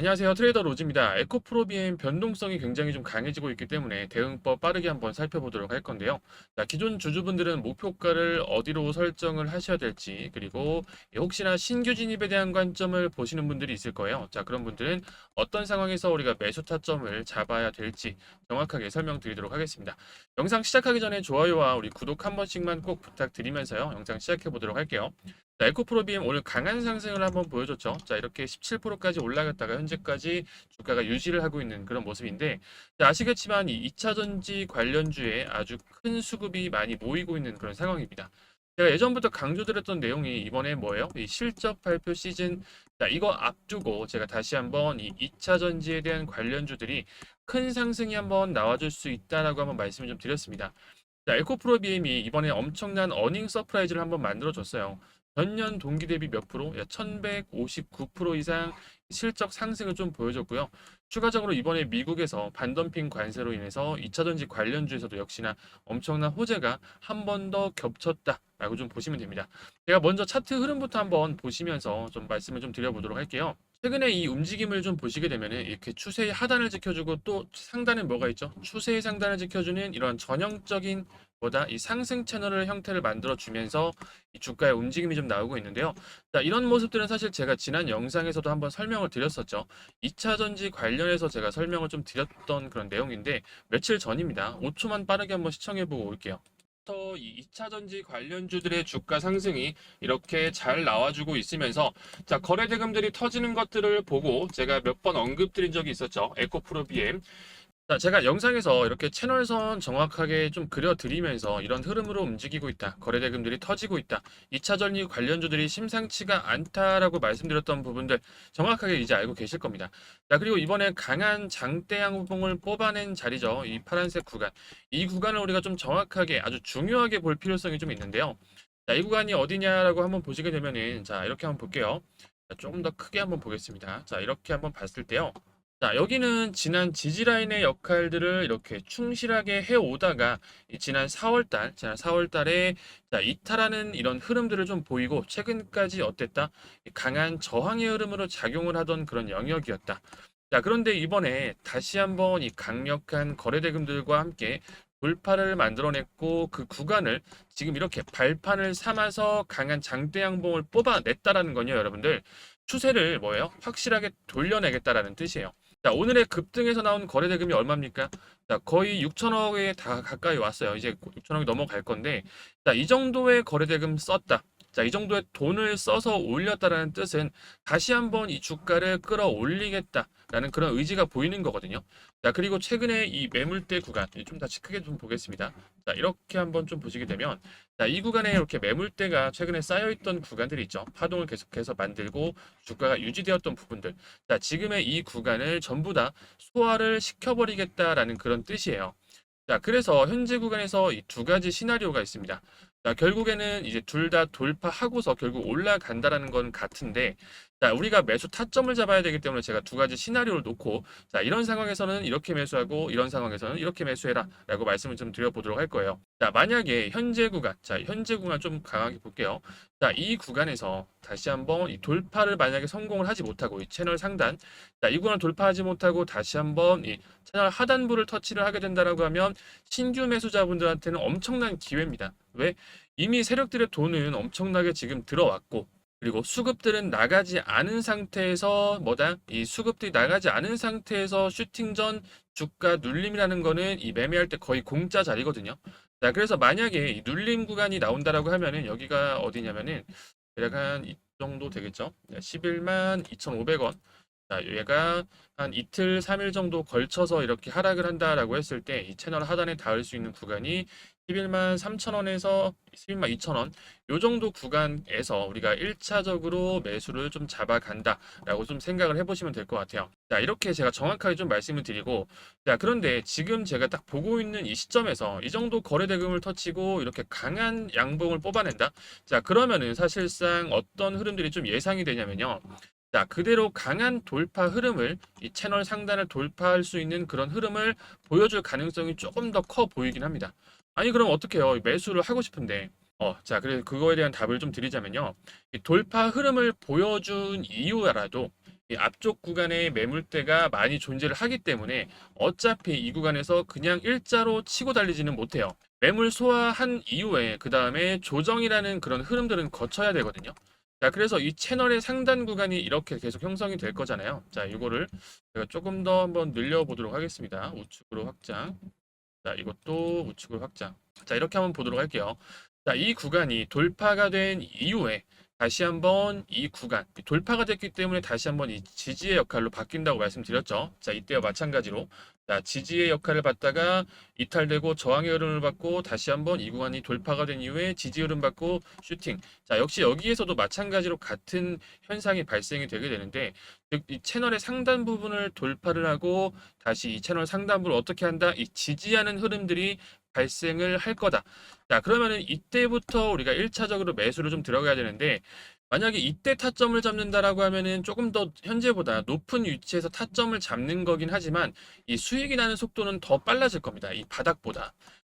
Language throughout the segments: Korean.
안녕하세요. 트레이더 로즈입니다. 에코프로비엠 변동성이 굉장히 좀 강해지고 있기 때문에 대응법 빠르게 한번 살펴보도록 할 건데요. 자, 기존 주주분들은 목표가를 어디로 설정을 하셔야 될지, 그리고 혹시나 신규 진입에 대한 관점을 보시는 분들이 있을 거예요. 자, 그런 분들은 어떤 상황에서 우리가 매수 타점을 잡아야 될지 정확하게 설명드리도록 하겠습니다. 영상 시작하기 전에 좋아요와 우리 구독 한 번씩만 꼭 부탁드리면서요. 영상 시작해 보도록 할게요. 자, 에코프로비엠 오늘 강한 상승을 한번 보여줬죠. 자, 이렇게 17%까지 올라갔다가 현재까지 주가가 유지를 하고 있는 그런 모습인데, 자, 아시겠지만 이 2차 전지 관련주에 아주 큰 수급이 많이 모이고 있는 그런 상황입니다. 제가 예전부터 강조드렸던 내용이 이번에 뭐예요? 이 실적 발표 시즌. 자, 이거 앞두고 제가 다시 한번 이 2차 전지에 대한 관련주들이 큰 상승이 한번 나와줄 수 있다라고 한번 말씀을 좀 드렸습니다. 자, 에코프로비엠이 이번에 엄청난 어닝 서프라이즈를 한번 만들어줬어요. 전년 동기 대비 몇 프로? 1159% 이상 실적 상승을 좀 보여줬고요. 추가적으로 이번에 미국에서 반덤핑 관세로 인해서 2차전지 관련주에서도 역시나 엄청난 호재가 한 번 더 겹쳤다라고 좀 보시면 됩니다. 제가 먼저 차트 흐름부터 한번 보시면서 좀 말씀을 좀 드려보도록 할게요. 최근에 이 움직임을 좀 보시게 되면은 이렇게 추세의 하단을 지켜주고 또 상단에 뭐가 있죠? 추세의 상단을 지켜주는 이런 전형적인 보다 이 상승 채널을 형태를 만들어 주면서 이 주가의 움직임이 좀 나오고 있는데요. 자, 이런 모습들은 사실 제가 지난 영상에서도 한번 설명을 드렸었죠. 2차 전지 관련해서 제가 설명을 좀 드렸던 그런 내용인데 며칠 전입니다. 5초만 빠르게 한번 시청해 보고 올게요. 이 2차 전지 관련주들의 주가 상승이 이렇게 잘 나와주고 있으면서 자, 거래 대금들이 터지는 것들을 보고 제가 몇 번 언급드린 적이 있었죠. 에코프로 BM. 자, 제가 영상에서 이렇게 채널선 정확하게 좀 그려드리면서 이런 흐름으로 움직이고 있다. 거래 대금들이 터지고 있다. 2차 전지 관련주들이 심상치가 않다라고 말씀드렸던 부분들 정확하게 이제 알고 계실 겁니다. 자, 그리고 이번에 강한 장대 양봉을 뽑아낸 자리죠. 이 파란색 구간. 이 구간을 우리가 좀 정확하게 아주 중요하게 볼 필요성이 좀 있는데요. 자, 이 구간이 어디냐라고 한번 보시게 되면은 자, 이렇게 한번 볼게요. 조금 더 크게 한번 보겠습니다. 자, 이렇게 한번 봤을 때요. 자, 여기는 지난 지지라인의 역할들을 이렇게 충실하게 해오다가 지난 4월 달에 자, 이탈하는 이런 흐름들을 좀 보이고 최근까지 어땠다? 강한 저항의 흐름으로 작용을 하던 그런 영역이었다. 자, 그런데 이번에 다시 한번 이 강력한 거래대금들과 함께 돌파를 만들어냈고 그 구간을 지금 이렇게 발판을 삼아서 강한 장대 양봉을 뽑아냈다라는 건요, 여러분들. 추세를 뭐예요? 확실하게 돌려내겠다라는 뜻이에요. 자, 오늘의 급등에서 나온 거래 대금이 얼마입니까? 자, 거의 6천억에 다 가까이 왔어요. 이제 6천억이 넘어갈 건데, 자, 이 정도의 거래 대금 썼다. 자, 이 정도의 돈을 써서 올렸다라는 뜻은 다시 한번 이 주가를 끌어올리겠다라는 그런 의지가 보이는 거거든요. 자, 그리고 최근에 이 매물대 구간, 좀 다시 크게 좀 보겠습니다. 자, 이렇게 한번 좀 보시게 되면, 자, 이 구간에 이렇게 매물대가 최근에 쌓여있던 구간들이 있죠. 파동을 계속해서 만들고 주가가 유지되었던 부분들. 자, 지금의 이 구간을 전부 다 소화를 시켜버리겠다라는 그런 뜻이에요. 자, 그래서 현재 구간에서 이 두 가지 시나리오가 있습니다. 자, 결국에는 이제 둘 다 돌파하고서 결국 올라간다라는 건 같은데, 자, 우리가 매수 타점을 잡아야 되기 때문에 제가 두 가지 시나리오를 놓고, 자, 이런 상황에서는 이렇게 매수하고, 이런 상황에서는 이렇게 매수해라. 라고 말씀을 좀 드려보도록 할 거예요. 자, 만약에 현재 구간, 자, 현재 구간 좀 강하게 볼게요. 자, 이 구간에서 다시 한번 이 돌파를 만약에 성공을 하지 못하고, 이 채널 상단, 자, 이 구간을 돌파하지 못하고 다시 한번 이 채널 하단부를 터치를 하게 된다라고 하면 신규 매수자분들한테는 엄청난 기회입니다. 왜? 이미 세력들의 돈은 엄청나게 지금 들어왔고 그리고 수급들은 나가지 않은 상태에서 뭐다? 이 수급들이 나가지 않은 상태에서 슈팅 전 주가 눌림이라는 거는 이 매매할 때 거의 공짜 자리거든요. 자, 그래서 만약에 이 눌림 구간이 나온다라고 하면은 여기가 어디냐면은 대략 한 이 정도 되겠죠? 11만 2,500원. 자, 얘가 한 이틀, 3일 정도 걸쳐서 이렇게 하락을 한다라고 했을 때 이 채널 하단에 닿을 수 있는 구간이 11만 3천 원에서 11만 2천 원. 요 정도 구간에서 우리가 1차적으로 매수를 좀 잡아간다라고 좀 생각을 해보시면 될 것 같아요. 자, 이렇게 제가 정확하게 좀 말씀을 드리고, 자, 그런데 지금 제가 딱 보고 있는 이 시점에서 이 정도 거래 대금을 터치고 이렇게 강한 양봉을 뽑아낸다? 자, 그러면은 사실상 어떤 흐름들이 좀 예상이 되냐면요. 자, 그대로 강한 돌파 흐름을 이 채널 상단을 돌파할 수 있는 그런 흐름을 보여줄 가능성이 조금 더 커 보이긴 합니다. 아니, 그럼 어떻게 해요? 매수를 하고 싶은데. 자, 그래서 그거에 대한 답을 좀 드리자면요. 이 돌파 흐름을 보여준 이유라도 이 앞쪽 구간에 매물대가 많이 존재를 하기 때문에 어차피 이 구간에서 그냥 일자로 치고 달리지는 못해요. 매물 소화한 이후에 그 다음에 조정이라는 그런 흐름들은 거쳐야 되거든요. 자, 그래서 이 채널의 상단 구간이 이렇게 계속 형성이 될 거잖아요. 자, 이거를 제가 조금 더 한번 늘려보도록 하겠습니다. 우측으로 확장. 자, 이것도 우측으로 확장. 자, 이렇게 한번 보도록 할게요. 자, 이 구간이 돌파가 된 이후에 다시 한번 이 구간, 돌파가 됐기 때문에 다시 한번 이 지지의 역할로 바뀐다고 말씀드렸죠. 자, 이때와 마찬가지로. 자, 지지의 역할을 받다가 이탈되고 저항의 흐름을 받고 다시 한번 이 구간이 돌파가 된 이후에 지지 흐름 받고 슈팅. 자, 역시 여기에서도 마찬가지로 같은 현상이 발생이 되게 되는데, 즉, 이 채널의 상단 부분을 돌파를 하고 다시 이 채널 상단부를 어떻게 한다? 이 지지하는 흐름들이 발생을 할 거다. 자, 그러면은 이때부터 우리가 1차적으로 매수를 좀 들어가야 되는데, 만약에 이때 타점을 잡는다라고 하면은 조금 더 현재보다 높은 위치에서 타점을 잡는 거긴 하지만 이 수익이 나는 속도는 더 빨라질 겁니다. 이 바닥보다.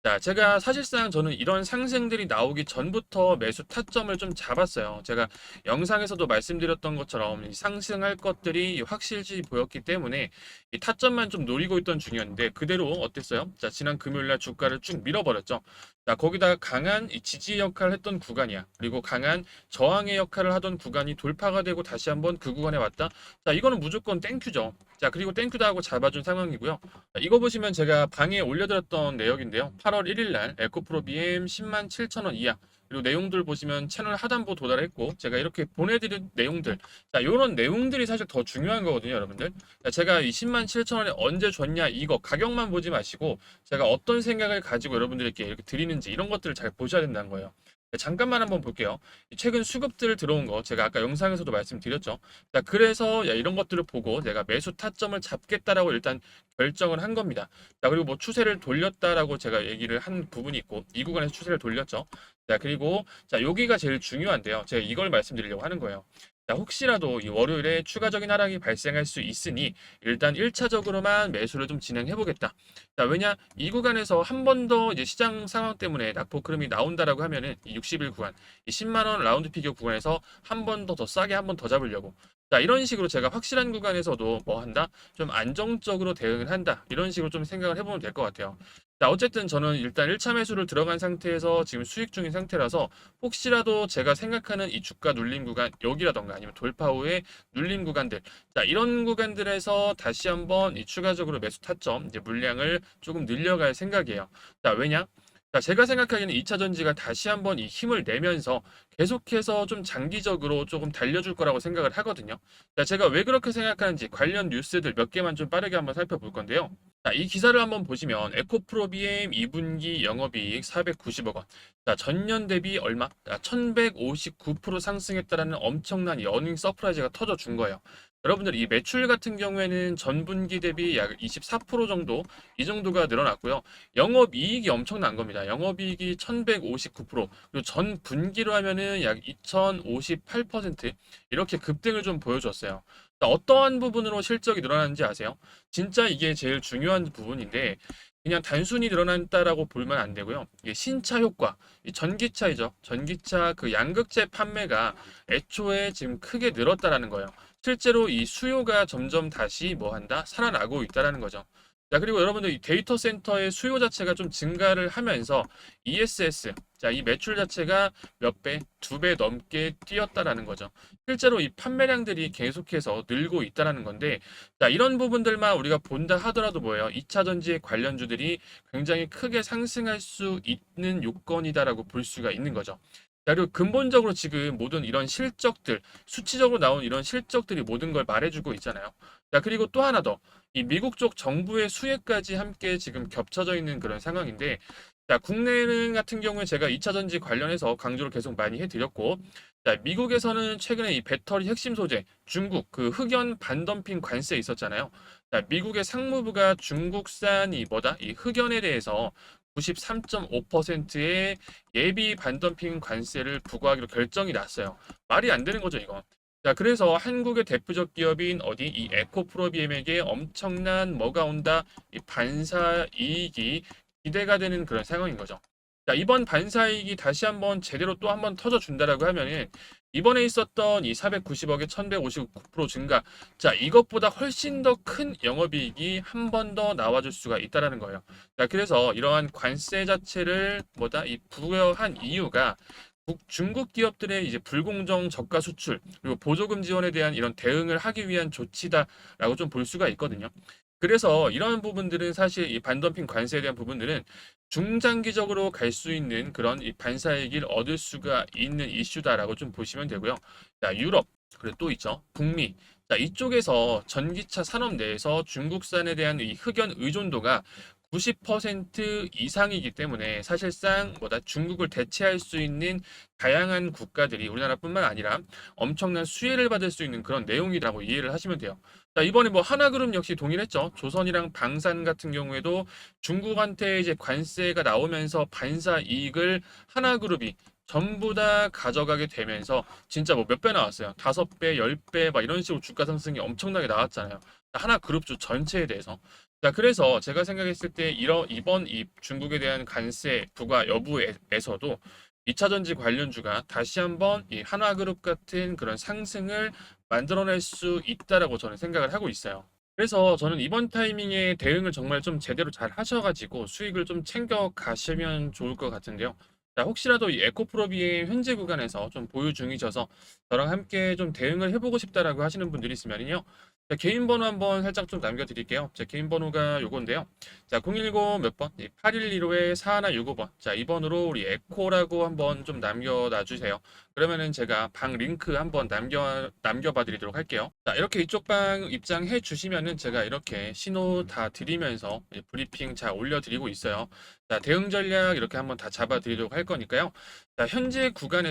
자, 제가 사실상 저는 이런 상승들이 나오기 전부터 매수 타점을 좀 잡았어요. 제가 영상에서도 말씀드렸던 것처럼 이 상승할 것들이 확실시 보였기 때문에 이 타점만 좀 노리고 있던 중이었는데 그대로 어땠어요? 자, 지난 금요일날 주가를 쭉 밀어버렸죠. 자, 거기다가 강한 이 지지 역할을 했던 구간이야. 그리고 강한 저항의 역할을 하던 구간이 돌파가 되고 다시 한번 그 구간에 왔다. 자, 이거는 무조건 땡큐죠. 자, 그리고 땡큐다 하고 잡아준 상황이고요. 자, 이거 보시면 제가 방에 올려드렸던 내역인데요. 8월 1일 날 에코프로 BM 10만 7천 원 이하. 그리고 내용들 보시면 채널 하단부 도달했고 제가 이렇게 보내드린 내용들. 자, 이런 내용들이 사실 더 중요한 거거든요, 여러분들. 자, 제가 이 10만 7천 원에 언제 줬냐 이거 가격만 보지 마시고 제가 어떤 생각을 가지고 여러분들에게 이렇게 드리는지 이런 것들을 잘 보셔야 된다는 거예요. 잠깐만 한번 볼게요. 최근 수급들 들어온 거 제가 아까 영상에서도 말씀드렸죠. 자, 그래서 야, 이런 것들을 보고 내가 매수 타점을 잡겠다라고 일단 결정을 한 겁니다. 자, 그리고 뭐 추세를 돌렸다라고 제가 얘기를 한 부분이 있고 이 구간에서 추세를 돌렸죠. 자, 그리고 자, 여기가 제일 중요한데요. 제가 이걸 말씀드리려고 하는 거예요. 자, 혹시라도 이 월요일에 추가적인 하락이 발생할 수 있으니 일단 1차적으로만 매수를 좀 진행해 보겠다. 자, 왜냐? 이 구간에서 한 번 더 이제 시장 상황 때문에 낙폭 흐름이 나온다라고 하면은 이 60일 구간, 이 10만 원 라운드 피겨 구간에서 한 번 더 싸게 한 번 더 잡으려고. 자, 이런 식으로 제가 확실한 구간에서도 뭐 한다? 좀 안정적으로 대응을 한다. 이런 식으로 좀 생각을 해보면 될 것 같아요. 자, 어쨌든 저는 일단 1차 매수를 들어간 상태에서 지금 수익 중인 상태라서 혹시라도 제가 생각하는 이 주가 눌림 구간 여기라던가 아니면 돌파 후에 눌림 구간들 자, 이런 구간들에서 다시 한번 이 추가적으로 매수 타점 이제 물량을 조금 늘려갈 생각이에요. 자, 왜냐? 자, 제가 생각하기에는 2차 전지가 다시 한번 이 힘을 내면서 계속해서 좀 장기적으로 조금 달려줄 거라고 생각을 하거든요. 자, 제가 왜 그렇게 생각하는지 관련 뉴스들 몇 개만 좀 빠르게 한번 살펴볼 건데요. 자, 이 기사를 한번 보시면 에코프로비엠 2분기 영업이익 490억 원. 자, 전년 대비 얼마? 1159% 상승했다라는 엄청난 이 어닝 서프라이즈가 터져준 거예요. 여러분들 이 매출 같은 경우에는 전분기 대비 약 24% 정도 이 정도가 늘어났고요. 영업이익이 엄청난 겁니다. 영업이익이 1159% 그리고 전 분기로 하면은 약 2058% 이렇게 급등을 좀 보여줬어요. 자, 어떠한 부분으로 실적이 늘어나는지 아세요? 진짜 이게 제일 중요한 부분인데 그냥 단순히 늘어났다라고 보면 안 되고요. 이게 신차 효과, 이 전기차이죠. 전기차 그 양극재 판매가 애초에 지금 크게 늘었다라는 거예요. 실제로 이 수요가 점점 다시 뭐 한다? 살아나고 있다라는 거죠. 자, 그리고 여러분들 이 데이터 센터의 수요 자체가 좀 증가를 하면서 ESS, 자, 이 매출 자체가 몇 배, 2배 넘게 뛰었다라는 거죠. 실제로 이 판매량들이 계속해서 늘고 있다라는 건데, 자, 이런 부분들만 우리가 본다 하더라도 뭐예요? 2차 전지의 관련주들이 굉장히 크게 상승할 수 있는 요건이다라고 볼 수가 있는 거죠. 자, 그리고 근본적으로 지금 모든 이런 실적들, 수치적으로 나온 이런 실적들이 모든 걸 말해주고 있잖아요. 자, 그리고 또 하나 더. 이 미국 쪽 정부의 수혜까지 함께 지금 겹쳐져 있는 그런 상황인데, 자, 국내는 같은 경우에 제가 2차 전지 관련해서 강조를 계속 많이 해드렸고, 자, 미국에서는 최근에 이 배터리 핵심 소재, 중국 그 흑연 반덤핑 관세 있었잖아요. 자, 미국의 상무부가 중국산 이 뭐다? 이 흑연에 대해서 93.5%의 예비 반덤핑 관세를 부과하기로 결정이 났어요. 말이 안 되는 거죠, 이거. 자, 그래서 한국의 대표적 기업인 어디 이 에코프로비엠에게 엄청난 뭐가 온다? 이 반사 이익이 기대가 되는 그런 상황인 거죠. 자, 이번 반사 이익이 다시 한번 제대로 또 한번 터져 준다라고 하면은 이번에 있었던 이 490억의 1159% 증가. 자, 이것보다 훨씬 더 큰 영업이익이 한 번 더 나와줄 수가 있다라는 거예요. 자, 그래서 이러한 관세 자체를 뭐다 이 부여한 이유가 중국 기업들의 이제 불공정 저가 수출 그리고 보조금 지원에 대한 이런 대응을 하기 위한 조치다라고 좀 볼 수가 있거든요. 그래서 이런 부분들은 사실 이 반덤핑 관세에 대한 부분들은 중장기적으로 갈 수 있는 그런 이 반사이익을 얻을 수가 있는 이슈다라고 좀 보시면 되고요. 자, 유럽, 그리고 또 있죠. 북미. 자, 이쪽에서 전기차 산업 내에서 중국산에 대한 이 흑연 의존도가 90% 이상이기 때문에 사실상 뭐다 중국을 대체할 수 있는 다양한 국가들이 우리나라뿐만 아니라 엄청난 수혜를 받을 수 있는 그런 내용이라고 이해를 하시면 돼요. 자, 이번에 뭐 하나그룹 역시 동일했죠. 조선이랑 방산 같은 경우에도 중국한테 이제 관세가 나오면서 반사 이익을 하나그룹이 전부 다 가져가게 되면서 진짜 뭐 몇 배 나왔어요. 5배, 10배 막 이런 식으로 주가 상승이 엄청나게 나왔잖아요. 하나 그룹주 전체에 대해서. 자, 그래서 제가 생각했을 때 이번 이 중국에 대한 관세 부과 여부에서도 2차 전지 관련주가 다시 한번 이 한화그룹 같은 그런 상승을 만들어낼 수 있다라고 저는 생각을 하고 있어요. 그래서 저는 이번 타이밍에 대응을 정말 좀 제대로 잘 하셔가지고 수익을 좀 챙겨 가시면 좋을 것 같은데요. 자, 혹시라도 이 에코프로비의 현재 구간에서 좀 보유 중이셔서 저랑 함께 좀 대응을 해보고 싶다라고 하시는 분들이 있으면요. 자, 개인 번호 한번 살짝 좀 남겨드릴게요. 제 개인 번호가 요건데요. 자, 010 몇 번? 8115에 4165번. 자, 이 번호로 우리 에코라고 한번 좀 남겨놔 주세요. 그러면은 제가 방 링크 한번 남겨봐 드리도록 할게요. 자, 이렇게 이쪽 방 입장해 주시면은 제가 이렇게 신호 다 드리면서 브리핑 잘 올려드리고 있어요. 자, 대응 전략 이렇게 한번 다 잡아 드리도록 할 거니까요. 자, 현재 구간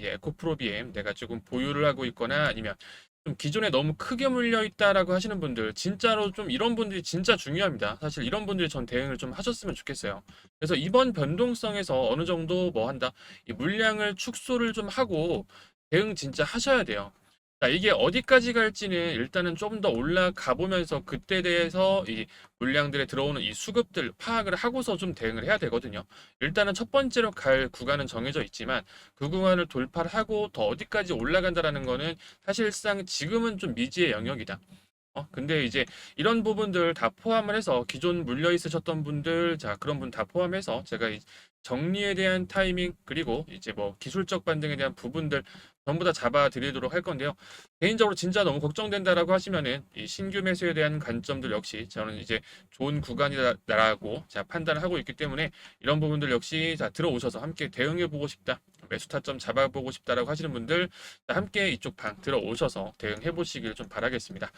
에코프로비엠 내가 조금 보유를 하고 있거나 아니면 좀 기존에 너무 크게 물려 있다라고 하시는 분들 진짜로 좀 이런 분들이 진짜 중요합니다. 사실 이런 분들이 전 대응을 좀 하셨으면 좋겠어요. 그래서 이번 변동성에서 어느 정도 뭐 한다 이 물량을 축소를 좀 하고 대응 진짜 하셔야 돼요. 자, 이게 어디까지 갈지는 일단은 좀 더 올라가 보면서 그때 대해서 이 물량들에 들어오는 이 수급들 파악을 하고서 좀 대응을 해야 되거든요. 일단은 첫 번째로 갈 구간은 정해져 있지만 그 구간을 돌파를 하고 더 어디까지 올라간다라는 거는 사실상 지금은 좀 미지의 영역이다. 근데 이제 이런 부분들 다 포함을 해서 기존 물려 있으셨던 분들, 자, 그런 분 다 포함해서 제가 이 정리에 대한 타이밍, 그리고 이제 뭐 기술적 반등에 대한 부분들 전부 다 잡아 드리도록 할 건데요. 개인적으로 진짜 너무 걱정된다라고 하시면은 이 신규 매수에 대한 관점들 역시 저는 이제 좋은 구간이다라고 자, 판단을 하고 있기 때문에 이런 부분들 역시 자, 들어오셔서 함께 대응해 보고 싶다. 매수 타점 잡아보고 싶다라고 하시는 분들 자, 함께 이쪽 방 들어오셔서 대응해 보시길 좀 바라겠습니다.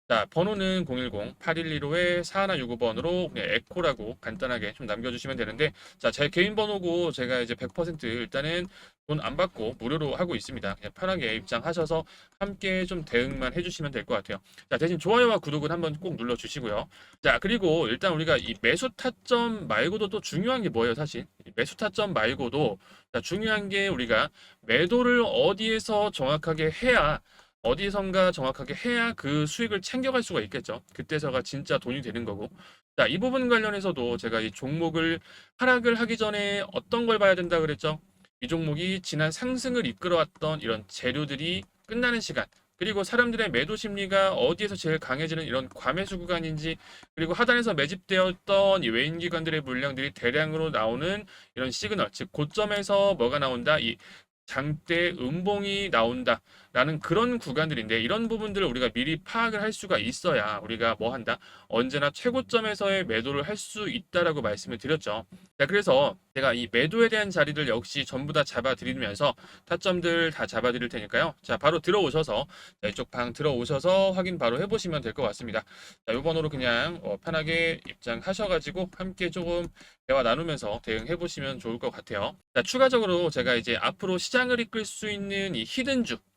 자, 번호는 010-8115-4165번으로 그냥 에코라고 간단하게 좀 남겨주시면 되는데, 자, 제 개인 번호고 제가 이제 100% 일단은 돈 안 받고 무료로 하고 있습니다. 그냥 편하게 입장하셔서 함께 좀 대응만 해주시면 될 것 같아요. 자, 대신 좋아요와 구독은 한번 꼭 눌러주시고요. 자, 그리고 일단 우리가 이 매수 타점 말고도 또 중요한 게 뭐예요, 사실? 이 매수 타점 말고도 자, 중요한 게 우리가 매도를 어디에서 정확하게 해야 어디선가 정확하게 해야 그 수익을 챙겨갈 수가 있겠죠. 그때서가 진짜 돈이 되는 거고. 자, 이 부분 관련해서도 제가 이 종목을 하락을 하기 전에 어떤 걸 봐야 된다 그랬죠? 이 종목이 지난 상승을 이끌어왔던 이런 재료들이 끝나는 시간, 그리고 사람들의 매도 심리가 어디에서 제일 강해지는 이런 과매수 구간인지, 그리고 하단에서 매집되었던 이 외인 기관들의 물량들이 대량으로 나오는 이런 시그널, 즉 고점에서 뭐가 나온다, 이 장대 음봉이 나온다라는 그런 구간들인데 이런 부분들을 우리가 미리 파악을 할 수가 있어야 우리가 뭐 한다? 언제나 최고점에서의 매도를 할 수 있다라고 말씀을 드렸죠. 자, 그래서 제가 이 매도에 대한 자리들 역시 전부 다 잡아 드리면서 타점들 다 잡아 드릴 테니까요. 자, 바로 들어오셔서 자, 이쪽 방 들어오셔서 확인 바로 해보시면 될 것 같습니다. 자, 요 번호로 그냥 편하게 입장하셔가지고 함께 조금 대화 나누면서 대응해 보시면 좋을 것 같아요. 자, 추가적으로 제가 이제 앞으로 시장을 이끌 수 있는 이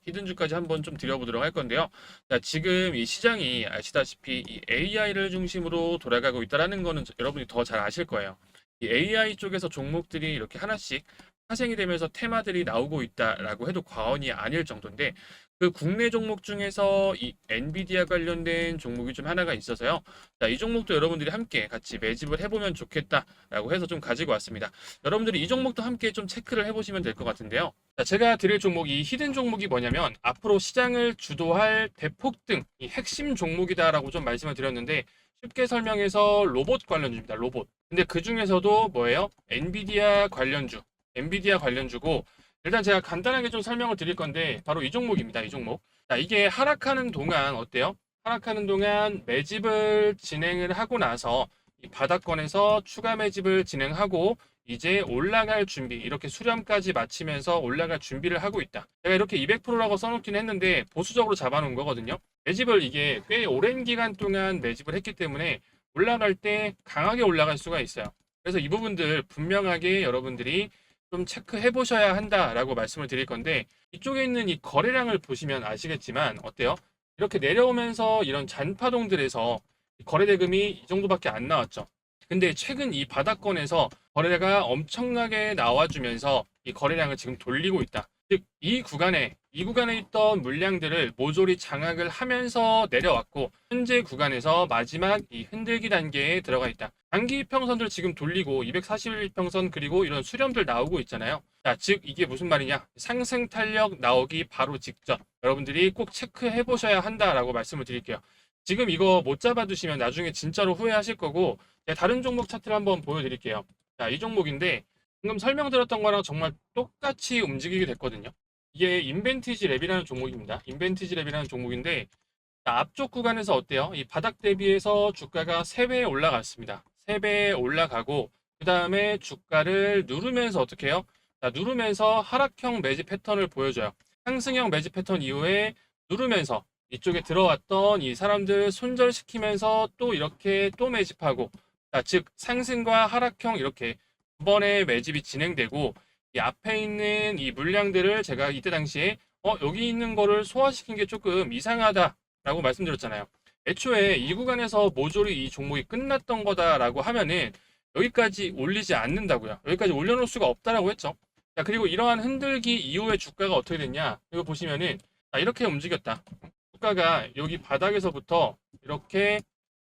히든주까지 한번 좀 드려보도록 할 건데요. 자, 지금 이 시장이 아시다시피 이 AI를 중심으로 돌아가고 있다라는 거는 여러분이 더 잘 아실 거예요. 이 AI 쪽에서 종목들이 이렇게 하나씩 파생이 되면서 테마들이 나오고 있다라고 해도 과언이 아닐 정도인데 그 국내 종목 중에서 이 엔비디아 관련된 종목이 좀 하나가 있어서요. 자, 이 종목도 여러분들이 함께 같이 매집을 해보면 좋겠다라고 해서 좀 가지고 왔습니다. 여러분들이 이 종목도 함께 좀 체크를 해보시면 될 것 같은데요. 자, 제가 드릴 종목이 히든 종목이 뭐냐면 앞으로 시장을 주도할 대폭등, 이 핵심 종목이다라고 좀 말씀을 드렸는데 쉽게 설명해서 로봇 관련주입니다. 로봇. 근데 그 중에서도 뭐예요? 엔비디아 관련주고 일단 제가 간단하게 좀 설명을 드릴 건데 바로 이 종목입니다. 이 종목. 자, 이게 하락하는 동안 어때요? 하락하는 동안 매집을 진행을 하고 나서 이 바닥권에서 추가 매집을 진행하고 이제 올라갈 준비, 이렇게 수렴까지 마치면서 올라갈 준비를 하고 있다. 제가 이렇게 200%라고 써놓긴 했는데 보수적으로 잡아놓은 거거든요. 매집을 이게 꽤 오랜 기간 동안 매집을 했기 때문에 올라갈 때 강하게 올라갈 수가 있어요. 그래서 이 부분들 분명하게 여러분들이 좀 체크해 보셔야 한다라고 말씀을 드릴 건데 이쪽에 있는 이 거래량을 보시면 아시겠지만 어때요? 이렇게 내려오면서 이런 잔파동들에서 거래 대금이 이 정도밖에 안 나왔죠. 근데 최근 이 바닥권에서 거래가 엄청나게 나와주면서 이 거래량을 지금 돌리고 있다. 즉, 이 구간에 있던 물량들을 모조리 장악을 하면서 내려왔고, 현재 구간에서 마지막 이 흔들기 단계에 들어가 있다. 단기 평선들 지금 돌리고 241 평선 그리고 이런 수렴들 나오고 있잖아요. 자, 즉 이게 무슨 말이냐? 상승 탄력 나오기 바로 직전. 여러분들이 꼭 체크해 보셔야 한다라고 말씀을 드릴게요. 지금 이거 못 잡아두시면 나중에 진짜로 후회하실 거고, 제가 다른 종목 차트를 한번 보여드릴게요. 자, 이 종목인데 방금 설명드렸던 거랑 정말 똑같이 움직이게 됐거든요. 이게 인벤티지 랩이라는 종목입니다. 인벤티지 랩이라는 종목인데 자, 앞쪽 구간에서 어때요? 이 바닥 대비해서 주가가 3배 올라갔습니다. 3배 올라가고 그 다음에 주가를 누르면서 어떻게 해요? 자, 누르면서 하락형 매집 패턴을 보여줘요. 상승형 매집 패턴 이후에 누르면서 이쪽에 들어왔던 이 사람들 손절시키면서 또 이렇게 또 매집하고 자, 즉 상승과 하락형 이렇게 두 번의 매집이 진행되고 이 앞에 있는 이 물량들을 제가 이때 당시에 여기 있는 거를 소화시킨 게 조금 이상하다라고 말씀드렸잖아요. 애초에 이 구간에서 모조리 이 종목이 끝났던 거다라고 하면은 여기까지 올리지 않는다고요. 여기까지 올려놓을 수가 없다라고 했죠. 자, 그리고 이러한 흔들기 이후에 주가가 어떻게 됐냐? 이거 보시면은 자, 이렇게 움직였다. 주가가 여기 바닥에서부터 이렇게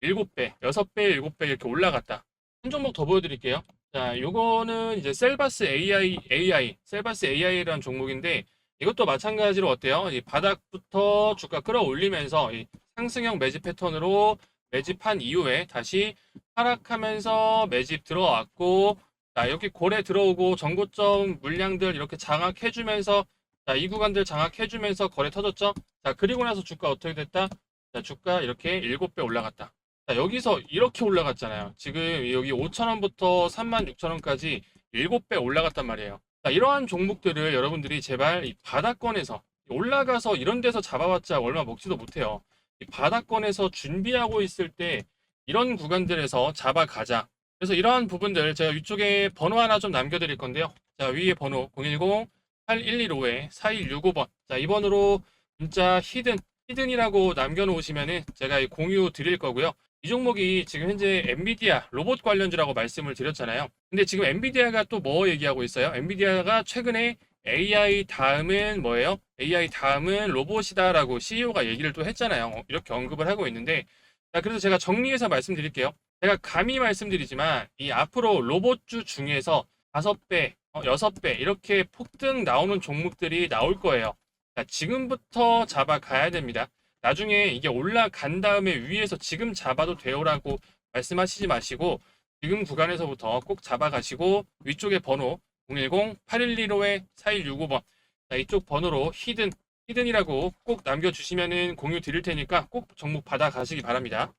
7배, 6배, 7배 이렇게 올라갔다. 한 종목 더 보여드릴게요. 자, 요거는 이제 셀바스 AI라는 종목인데 이것도 마찬가지로 어때요? 이 바닥부터 주가 끌어올리면서 이 상승형 매집 패턴으로 매집한 이후에 다시 하락하면서 매집 들어왔고 자, 여기 고래 들어오고 전고점 물량들 이렇게 장악해주면서 자, 이 구간들 장악해주면서 거래 터졌죠? 자, 그리고 나서 주가 어떻게 됐다? 자, 주가 이렇게 7배 올라갔다. 자, 여기서 이렇게 올라갔잖아요. 지금 여기 5,000원부터 36,000원까지 7배 올라갔단 말이에요. 자, 이러한 종목들을 여러분들이 제발 이 바닥권에서 올라가서 이런 데서 잡아봤자 얼마 먹지도 못해요. 이 바닥권에서 준비하고 있을 때 이런 구간들에서 잡아가자. 그래서 이러한 부분들 제가 위쪽에 번호 하나 좀 남겨드릴 건데요. 자, 위에 번호 010-8115-4165번. 자, 이 번호로 문자 히든이라고 남겨놓으시면은 제가 이 공유 드릴 거고요. 이 종목이 지금 현재 엔비디아 로봇 관련주라고 말씀을 드렸잖아요. 근데 지금 엔비디아가 또 뭐 얘기하고 있어요? 엔비디아가 최근에 AI 다음은 뭐예요? AI 다음은 로봇이다라고 CEO가 얘기를 또 했잖아요. 이렇게 언급을 하고 있는데 자, 그래서 제가 정리해서 말씀드릴게요. 제가 감히 말씀드리지만 이 앞으로 로봇주 중에서 5배, 6배 이렇게 폭등 나오는 종목들이 나올 거예요. 자, 지금부터 잡아가야 됩니다. 나중에 이게 올라간 다음에 위에서 지금 잡아도 돼요라고 말씀하시지 마시고 지금 구간에서부터 꼭 잡아가시고 위쪽에 번호 010-8115-4165번 이쪽 번호로 히든이라고 꼭 남겨주시면은 공유 드릴 테니까 꼭 종목 받아가시기 바랍니다.